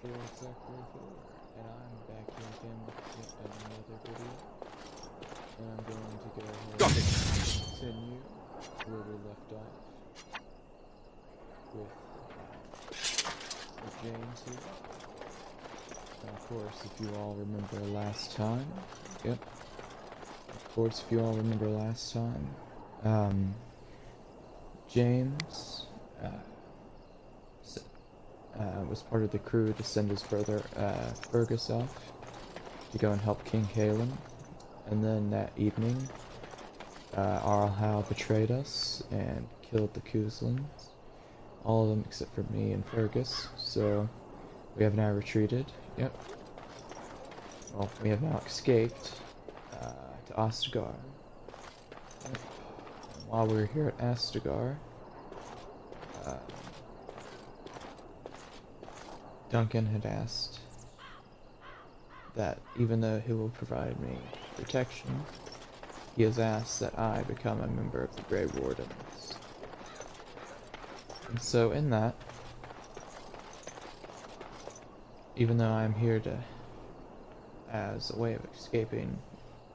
Ostagar, and I'm back here again with yet another video. And I'm going to go ahead Got and it. continue where we left off with James here. And of course, if you all remember last time, James was part of the crew to send his brother Fergus off to go and help King Caelan. And then that evening, Arlhal betrayed us and killed the Cuslins. All of them except for me and Fergus. So we have now retreated. Well, we have now escaped to Ostagar. And while we were here at Ostagar, Duncan had asked that even though he will provide me protection, he has asked that I become a member of the Grey Wardens. And so in that, even though I'm here as a way of escaping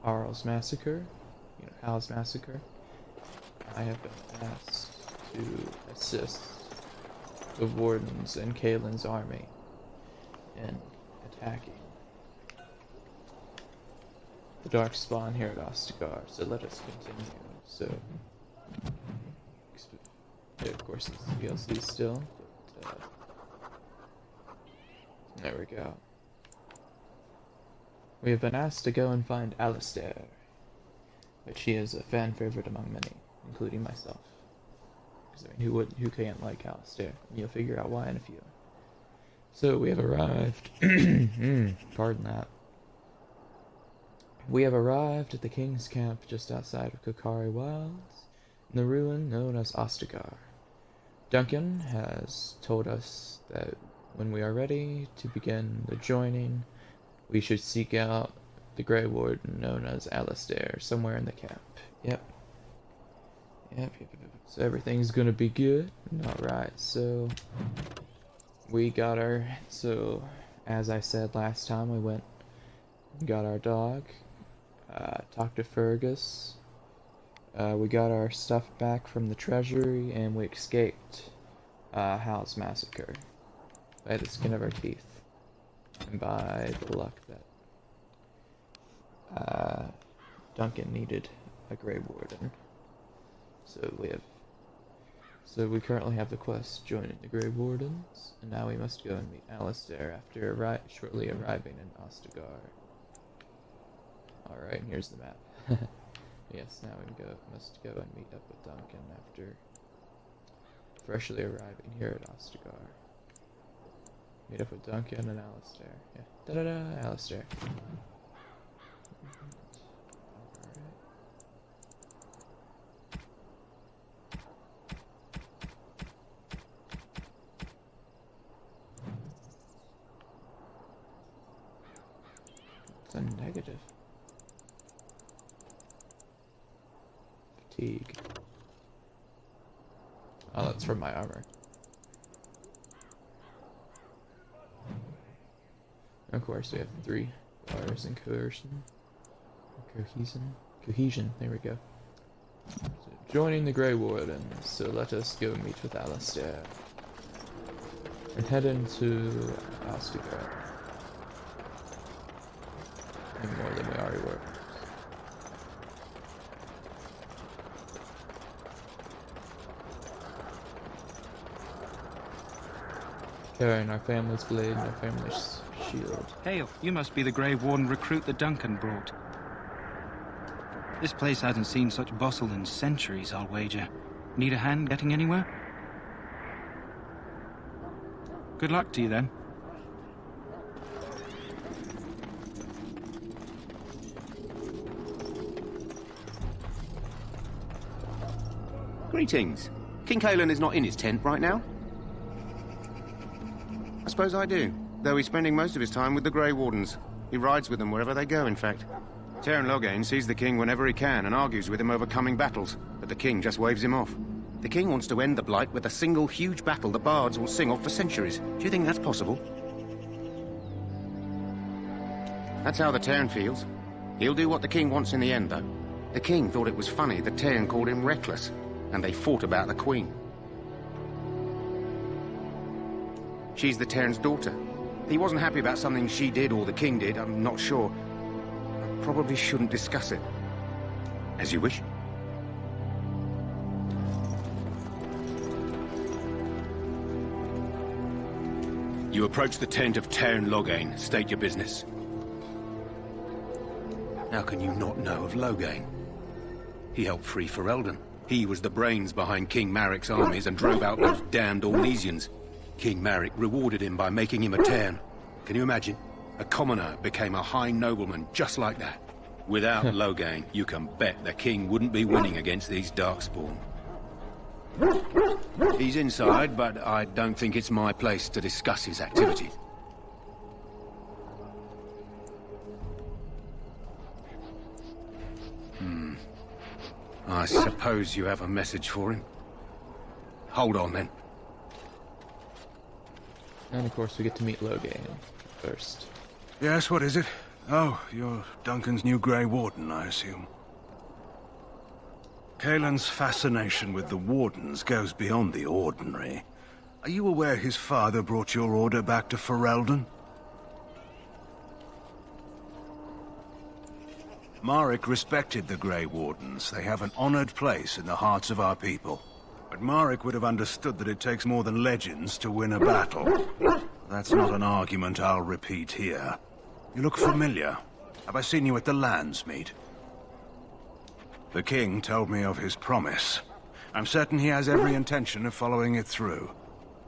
Arl's massacre, Hal's massacre, I have been asked to assist the Wardens and Caelan's army in attacking the Darkspawn here at Ostagar. So let us continue. So, of course, it's DLC still, but there we go. We have been asked to go and find Alistair, which he is a fan favorite among many, including myself. Because I mean, who can't like Alistair? You'll figure out why in a few. So we have arrived. Pardon that. We have arrived at the King's camp just outside of Kokari Wilds, in the ruin known as Ostagar. Duncan has told us that when we are ready to begin the joining, we should seek out the Grey Warden known as Alistair somewhere in the camp. Yep. So everything's gonna be good. Alright, so we got as I said last time, we went and got our dog, talked to Fergus, we got our stuff back from the treasury, and we escaped Hal's massacre by the skin of our teeth, and by the luck that Duncan needed a Grey Warden. So we currently have the quest joining the Grey Wardens, and now we must go and meet Alistair after shortly arriving in Ostagar. Alright, here's the map. Yes, now we must go and meet up with Duncan after freshly arriving here at Ostagar. Meet up with Duncan and Alistair. Yeah. Da-da-da, Alistair. It's a negative. Fatigue. Oh, that's from my armor. Of course, we have 3 bars in cohesion. There we go. So, joining the Grey Wardens, so let us go meet with Alistair. And head into Ostagar. Any more than we already were. Carrying our family's blade and our family's shield. Hail, you must be the Grey Warden recruit that Duncan brought. This place hasn't seen such bustle in centuries, I'll wager. Need a hand getting anywhere? Good luck to you, then. Greetings. King Caelan is not in his tent right now? I suppose I do, though he's spending most of his time with the Grey Wardens. He rides with them wherever they go, in fact. Teyrn Loghain sees the king whenever he can and argues with him over coming battles, but the king just waves him off. The king wants to end the Blight with a single huge battle the bards will sing of for centuries. Do you think that's possible? That's how the Terran feels. He'll do what the king wants in the end, though. The king thought it was funny the Terran called him reckless, and they fought about the queen. She's the Terran's daughter. He wasn't happy about something she did or the king did, I'm not sure. I probably shouldn't discuss it. As you wish. You approach the tent of Terran Loghain. State your business. How can you not know of Loghain? He helped free Ferelden. He was the brains behind King Marik's armies and drove out those damned Orlesians. King Marik rewarded him by making him a Terran. Can you imagine? A commoner became a high nobleman just like that. Without Loghain, you can bet the king wouldn't be winning against these Darkspawn. He's inside, but I don't think it's my place to discuss his activities. I suppose you have a message for him. Hold on, then. And of course we get to meet Loghain first. Yes, what is it? Oh, you're Duncan's new Grey Warden, I assume. Kaelin's fascination with the Wardens goes beyond the ordinary. Are you aware his father brought your order back to Ferelden? Marik respected the Grey Wardens. They have an honored place in the hearts of our people. But Marik would have understood that it takes more than legends to win a battle. That's not an argument I'll repeat here. You look familiar. Have I seen you at the Landsmeet? The king told me of his promise. I'm certain he has every intention of following it through.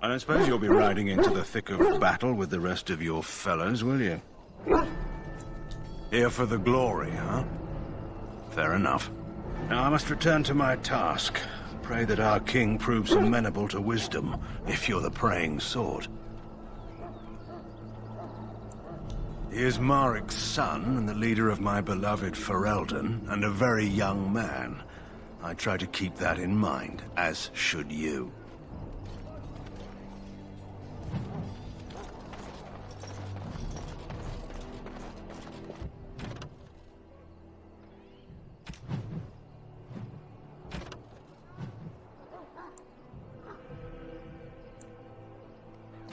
I don't suppose you'll be riding into the thick of battle with the rest of your fellows, will you? Here for the glory, huh? Fair enough. Now I must return to my task. Pray that our king proves amenable to wisdom, if you're the praying sort. He is Marik's son, and the leader of my beloved Ferelden, and a very young man. I try to keep that in mind, as should you.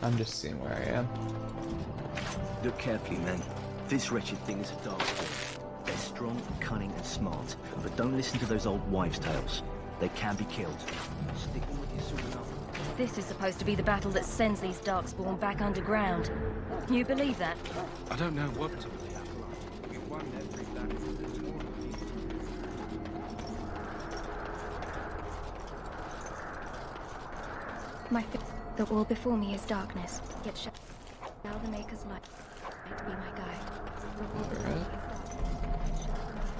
I'm just seeing where I am. Look carefully, men. This wretched thing is a Darkspawn. They're strong, cunning, and smart, but don't listen to those old wives' tales. They can be killed. Stick them with your sword and armor. This is supposed to be the battle that sends these Darkspawn back underground. You believe that? I don't know what to believe. The wall before me is darkness, yet shall the Maker's light be my guide. The wall before me is darkness,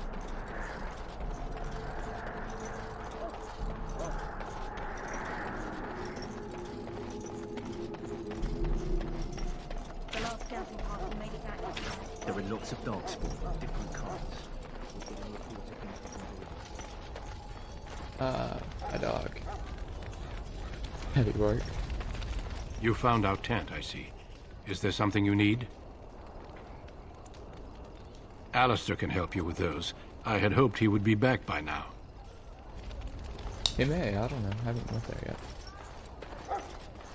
yet the last scouting party made it back. There are lots of Darkspawn of different kinds. A dog. Heavy work. You found our tent, I see. Is there something you need? Alistair can help you with those. I had hoped he would be back by now. He may, I don't know. I haven't went there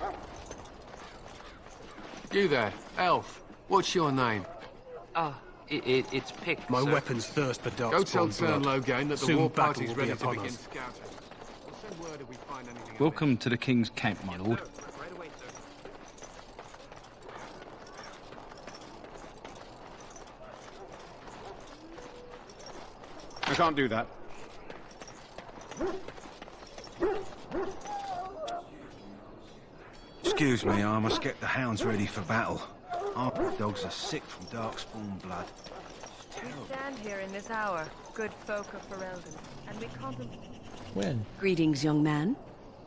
yet. You there, elf. What's your name? It's Pick. My sir. weapons thirst for dark. Go tell Turn Loghain that the Soon war battle party's will be ready to upon begin us. scouting. We'll send word if we find anything. Welcome to the King's camp, my lord. Right away, sir. I can't do that. Excuse me, I must get the hounds ready for battle. Our dogs are sick from Darkspawn blood. We stand here in this hour, good folk of Ferelden, and we contemplate... When? Greetings, young man.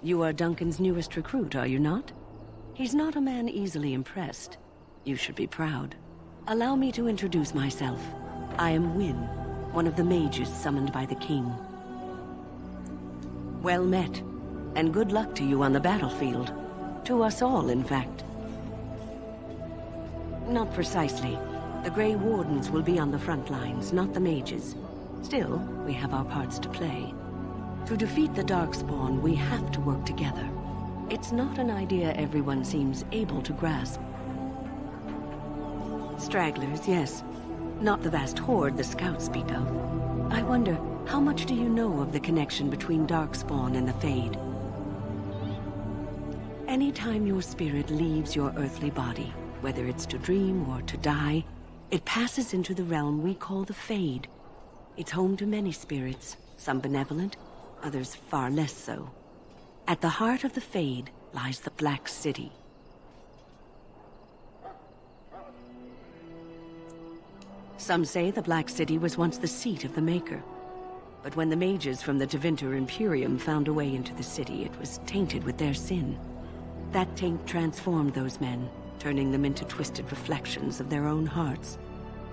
You are Duncan's newest recruit, are you not? He's not a man easily impressed. You should be proud. Allow me to introduce myself. I am Wynne, one of the mages summoned by the king. Well met, and good luck to you on the battlefield. To us all, in fact. Not precisely. The Grey Wardens will be on the front lines, not the mages. Still, we have our parts to play. To defeat the Darkspawn, we have to work together. It's not an idea everyone seems able to grasp. Stragglers, yes. Not the vast horde the scouts speak of. I wonder, how much do you know of the connection between Darkspawn and the Fade? Anytime your spirit leaves your earthly body, whether it's to dream or to die, it passes into the realm we call the Fade. It's home to many spirits, some benevolent, others far less so. At the heart of the Fade lies the Black City. Some say the Black City was once the seat of the Maker. But when the mages from the Tevinter Imperium found a way into the city, it was tainted with their sin. That taint transformed those men, turning them into twisted reflections of their own hearts.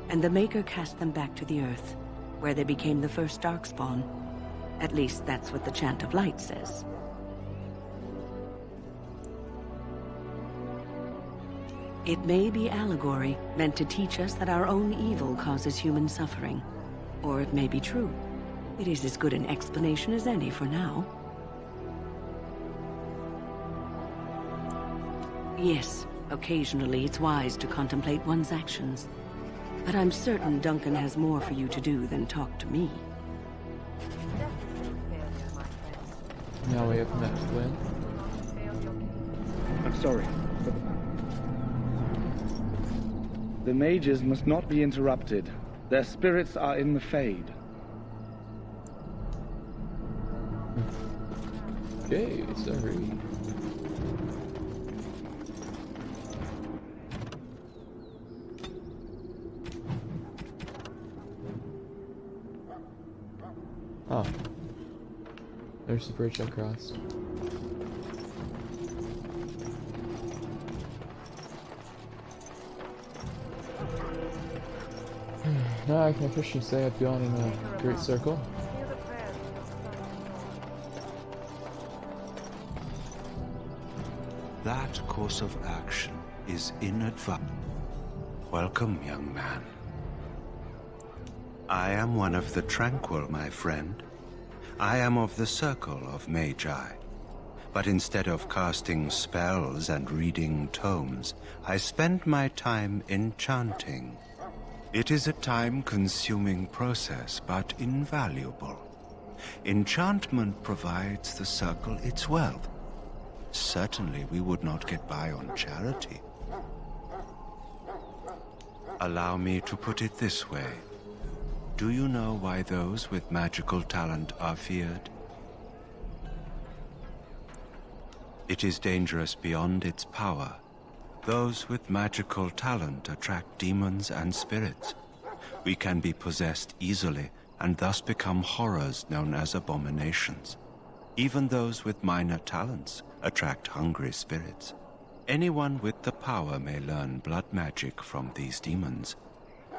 And the Maker cast them back to the Earth, where they became the first Darkspawn. At least that's what the Chant of Light says. It may be allegory, meant to teach us that our own evil causes human suffering. Or it may be true. It is as good an explanation as any for now. Yes, occasionally it's wise to contemplate one's actions. But I'm certain Duncan has more for you to do than talk to me. Now we have met Flynn. I'm sorry. The mages must not be interrupted. Their spirits are in the Fade. Okay, sorry. Oh. There's the bridge I crossed. Now I can officially say I've gone in a great circle. That course of action is inadvisable. Welcome, young man. I am one of the Tranquil, my friend. I am of the Circle of Magi. But instead of casting spells and reading tomes, I spend my time enchanting. It is a time-consuming process, but invaluable. Enchantment provides the Circle its wealth. Certainly we would not get by on charity. Allow me to put it this way. Do you know why those with magical talent are feared? It is dangerous beyond its power. Those with magical talent attract demons and spirits. We can be possessed easily and thus become horrors known as abominations. Even those with minor talents attract hungry spirits. Anyone with the power may learn blood magic from these demons.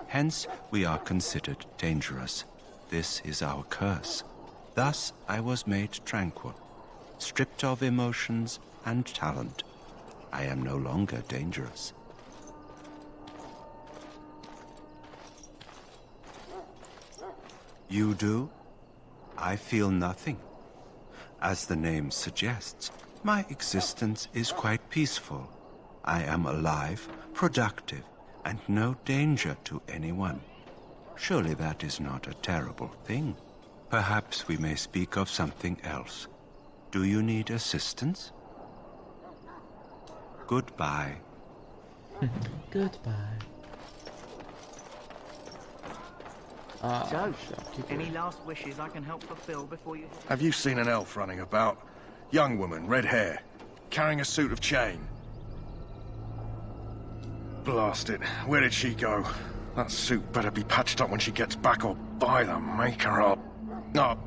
Hence, we are considered dangerous. This is our curse. Thus, I was made tranquil, stripped of emotions and talent. I am no longer dangerous. You do? I feel nothing. As the name suggests, my existence is quite peaceful. I am alive, productive, and no danger to anyone. Surely that is not a terrible thing. Perhaps we may speak of something else. Do you need assistance? Goodbye. Goodbye. So, any last wishes I can help fulfill before you... Have you seen an elf running about? Young woman, red hair, carrying a suit of chain. Blast it. Where did she go? That suit better be patched up when she gets back, or by the Maker up. No,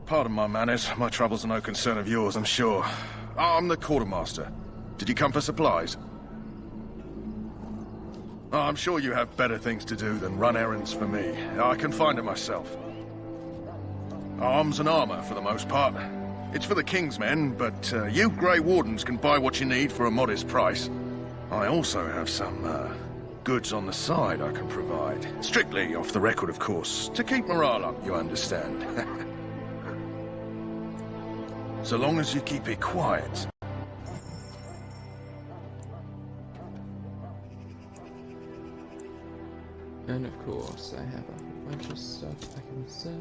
pardon my manners. My troubles are no concern of yours, I'm sure. I'm the quartermaster. Did you come for supplies? Oh, I'm sure you have better things to do than run errands for me. I can find it myself. Arms and armor, for the most part. It's for the King's men, but you Grey Wardens can buy what you need for a modest price. I also have some, Goods on the side I can provide. Strictly off the record, of course. To keep morale up, you understand. So long as you keep it quiet. And of course, I have a whole bunch of stuff I can sell.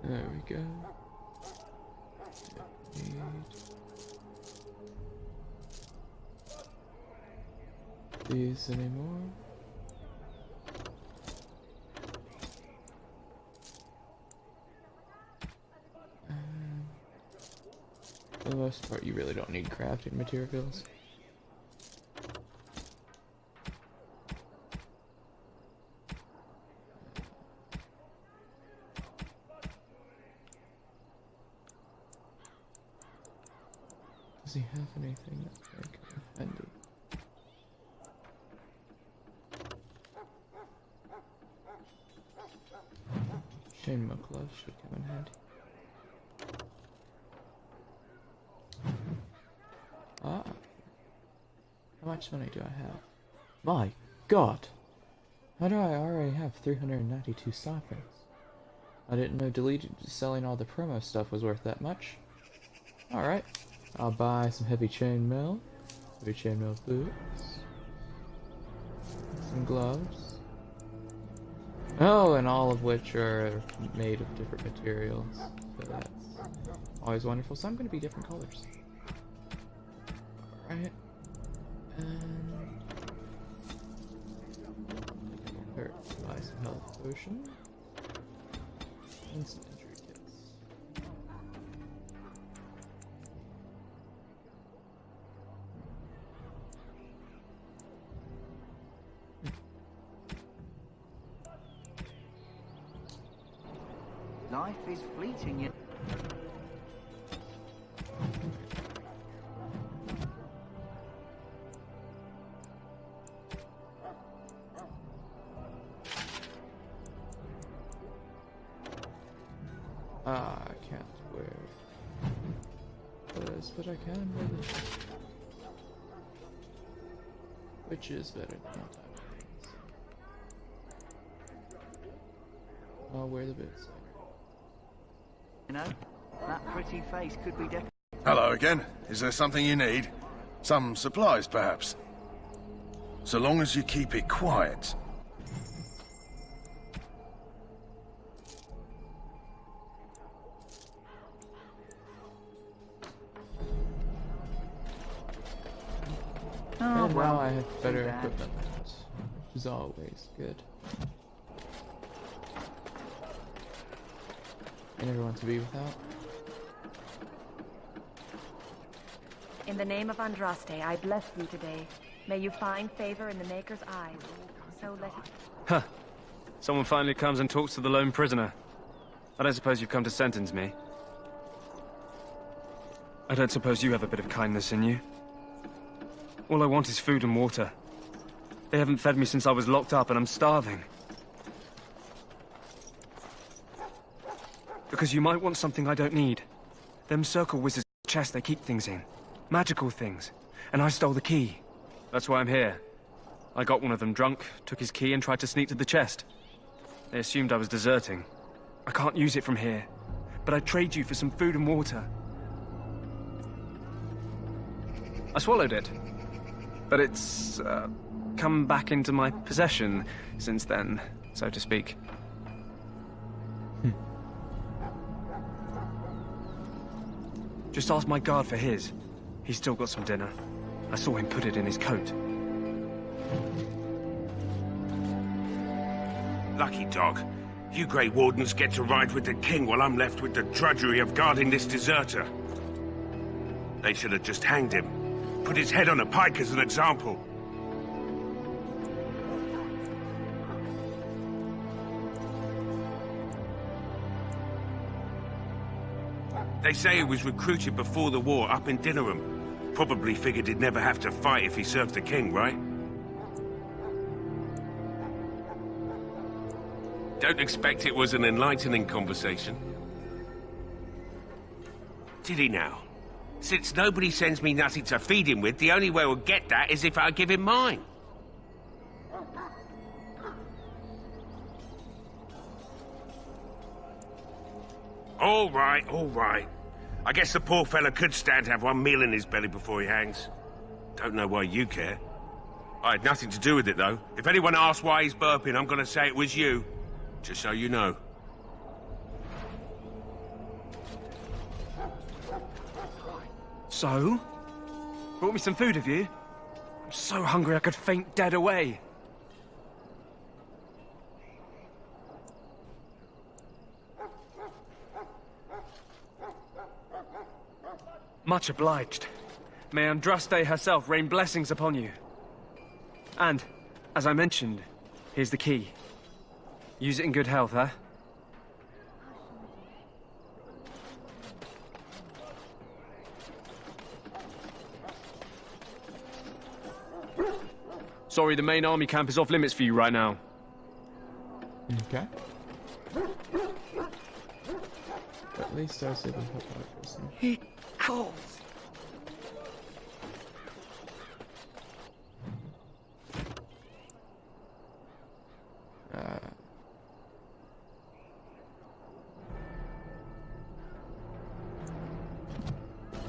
There we go. Don't need these anymore. For the most part, you really don't need crafting materials. Does he have anything that's like handy? Chainmail gloves should come in handy. Ah. How much money do I have? My God! How do I already have 392 sovereigns? I didn't know selling all the promo stuff was worth that much. Alright. I'll buy some heavy chainmail boots, some gloves. Oh, and all of which are made of different materials. So that's always wonderful. Some going to be different colors. Alright. And buy some health potions and some injury kits. Life is fleeting, yet. Ah, I can't wear this, but I can wear this. Which is better than not having things. I'll wear the boots. You know, that pretty face could be decorated. Hello again. Is there something you need? Some supplies, perhaps? So long as you keep it quiet. And now I have better equipment, which is always good. And everyone to be without. In the name of Andraste, I bless you today. May you find favor in the Maker's eyes. So let it... Huh. Someone finally comes and talks to the lone prisoner. I don't suppose you've come to sentence me. I don't suppose you have a bit of kindness in you. All I want is food and water. They haven't fed me since I was locked up and I'm starving. Because you might want something I don't need. Them circle wizards' chests they keep things in. Magical things. And I stole the key. That's why I'm here. I got one of them drunk, took his key and tried to sneak to the chest. They assumed I was deserting. I can't use it from here. But I'd trade you for some food and water. I swallowed it. But it's, come back into my possession since then, so to speak. Just ask my guard for his. He's still got some dinner. I saw him put it in his coat. Lucky dog. You Grey Wardens get to ride with the king while I'm left with the drudgery of guarding this deserter. They should have just hanged him. Put his head on a pike as an example. They say he was recruited before the war up in Dinnerham. Probably figured he'd never have to fight if he served the king, right? Don't expect it was an enlightening conversation. Did he now? Since nobody sends me nothing to feed him with, the only way we'll get that is if I give him mine. All right, all right. I guess the poor fella could stand to have one meal in his belly before he hangs. Don't know why you care. I had nothing to do with it, though. If anyone asks why he's burping, I'm gonna say it was you. Just so you know. So? Brought me some food, have you? I'm so hungry I could faint dead away. Much obliged. May Andraste herself rain blessings upon you. And, as I mentioned, here's the key. Use it in good health, huh? Sorry, the main army camp is off limits for you right now. Okay. But at least I said He calls.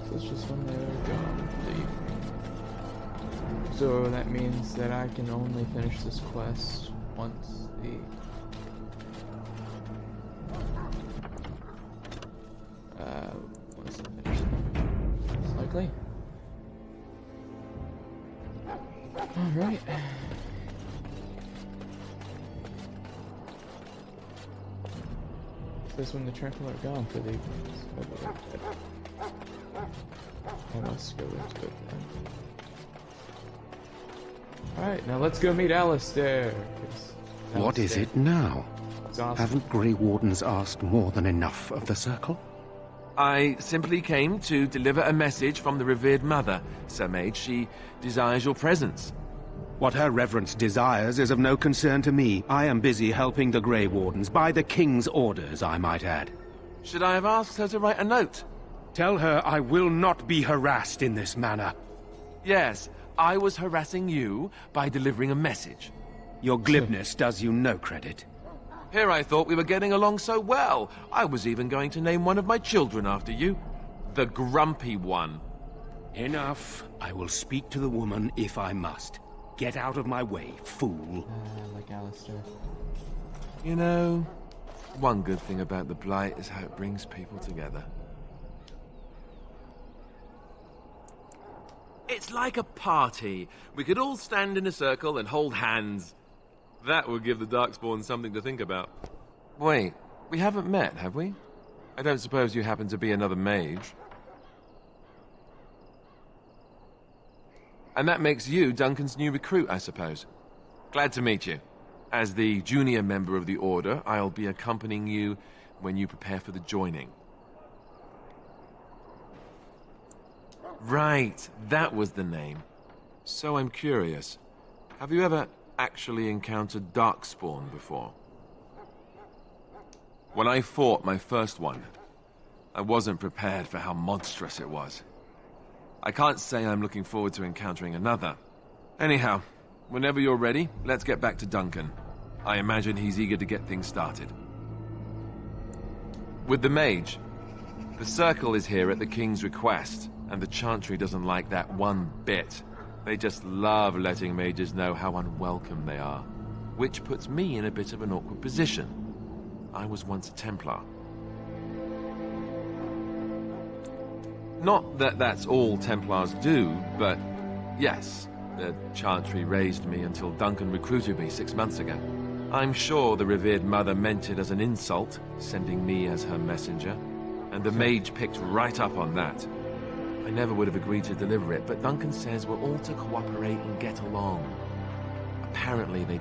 So it's just when they're gone. So that means that I can only finish this quest once the... once I finish it. Most likely. Alright. So this when the tranquil are gone for the evenings. I must go into it then. Alright, now let's go meet Alistair. What is it now? Awesome. Haven't Grey Wardens asked more than enough of the Circle? I simply came to deliver a message from the revered mother, Sir Mage. She desires your presence. What her reverence desires is of no concern to me. I am busy helping the Grey Wardens, by the King's orders, I might add. Should I have asked her to write a note? Tell her I will not be harassed in this manner. Yes, I was harassing you by delivering a message. Your glibness does you no credit. Here I thought we were getting along so well. I was even going to name one of my children after you. The Grumpy One. Enough. I will speak to the woman if I must. Get out of my way, fool. Like Alistair. You know, one good thing about the Blight is how it brings people together. It's like a party. We could all stand in a circle and hold hands. That would give the Darkspawn something to think about. Wait, we haven't met, have we? I don't suppose you happen to be another mage. And that makes you Duncan's new recruit, I suppose. Glad to meet you. As the junior member of the Order, I'll be accompanying you when you prepare for the joining. Right, that was the name. So I'm curious. Have you ever actually encountered Darkspawn before? When I fought my first one, I wasn't prepared for how monstrous it was. I can't say I'm looking forward to encountering another. Anyhow, whenever you're ready, let's get back to Duncan. I imagine he's eager to get things started. With the mage, the Circle is here at the King's request, and the Chantry doesn't like that one bit. They just love letting mages know how unwelcome they are, which puts me in a bit of an awkward position. I was once a Templar. Not that that's all Templars do, but yes, the Chantry raised me until Duncan recruited me 6 months ago. I'm sure the revered mother meant it as an insult, sending me as her messenger, and the mage picked right up on that. I never would have agreed to deliver it, but Duncan says we're all to cooperate and get along. Apparently they